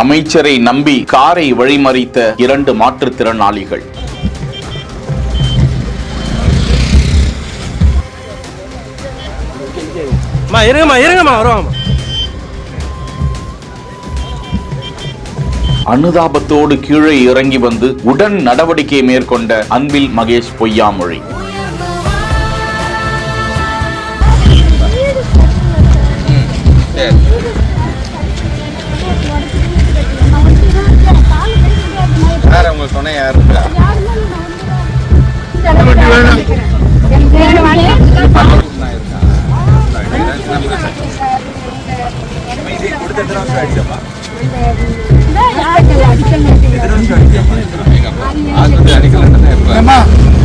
அமைச்சரை நம்பி காரை வழிமறித்த 2 மாற்றுத்திறனாளிகள். அனுதாபத்தோடு கீழே இறங்கி வந்து உடன் நடவடிக்கை மேற்கொண்ட அன்பில் மகேஷ் பொய்யாமொழி.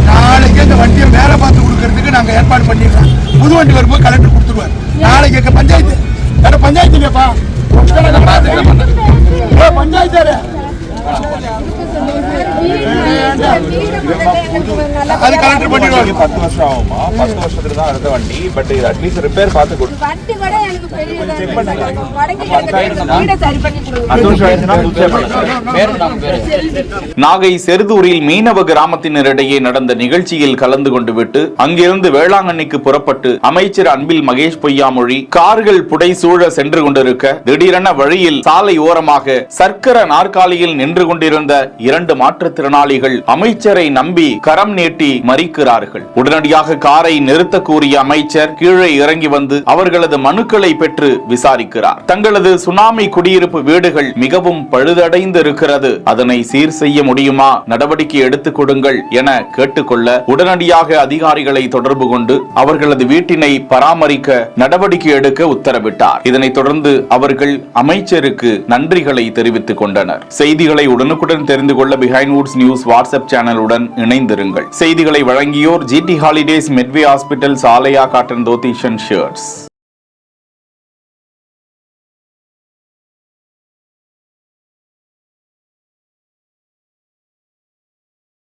நாளைக்கு இந்த வண்டியை வேலை பார்த்து கொடுக்கறதுக்கு நாங்க ஏற்பாடு பண்ணிடுறோம். புது வண்டி வரும்போது கலெக்டர் கொடுத்துருவார். நாளைக்கு பஞ்சாயத்து பஞ்சாயத்து இல்லையாப்பா, பஞ்சாயத்து அது கலெக்டர் பண்ணிடுவாங்க. 10 வருஷம் ஆகுமா? 10 வருஷத்துக்கு தான் அடுத்த வண்டி. பட் இது அட்லீஸ்ட் ரிப்பேர் பார்த்து கொடுத்து நாகை செருதூரில் மீனவ கிராமத்தினரிடையே நடந்த நிகழ்ச்சியில் கலந்து கொண்டு விட்டு அங்கிருந்து வேளாங்கண்ணிக்கு புறப்பட்டு அமைச்சர் அன்பில் மகேஷ் பொய்யாமொழி கார்கள் புடைசூழ சென்று கொண்டிருக்க திடீரென வழியில் சாலை ஓரமாக சர்க்கர நாற்காலியில் நின்று கொண்டிருந்த 2 மாற்றுத்திறனாளிகள் அமைச்சரை நம்பி கரம் நீட்டி மறிக்கிறார்கள். உடனடியாக காரை நிறுத்த கூறிய அமைச்சர் கீழே இறங்கி வந்து அவர்களது மனுக்களை பெற்று விசாரிக்கிறார். தங்களது சுனாமி குடியிருப்பு வீடுகள் மிகவும் பழுதடைந்து இருக்கிறது, அதனை சீர் செய்ய முடியுமா, நடவடிக்கை எடுத்துக் கொடுங்கள் என கேட்டுக்கொள்ள உடனடியாக அதிகாரிகளை தொடர்பு கொண்டு அவர்களது வீட்டினை பராமரிக்க நடவடிக்கை எடுக்க உத்தரவிட்டார். இதனைத் தொடர்ந்து அவர்கள் அமைச்சருக்கு நன்றிகளை தெரிவித்துக் கொண்டனர். செய்திகளை உடனுக்குடன் தெரிந்து கொள்ள பிஹைண்ட் வுட்ஸ் நியூஸ் வாட்ஸ்அப் சேனலுடன் இணைந்திருங்கள். செய்திகளை வழங்கியோர் GT ஹாலிடேஸ், மெட்வே ஹாஸ்பிட்டல், சாலையா காட்டன் தோத்திஷன் ஷர்ட்ஸ்.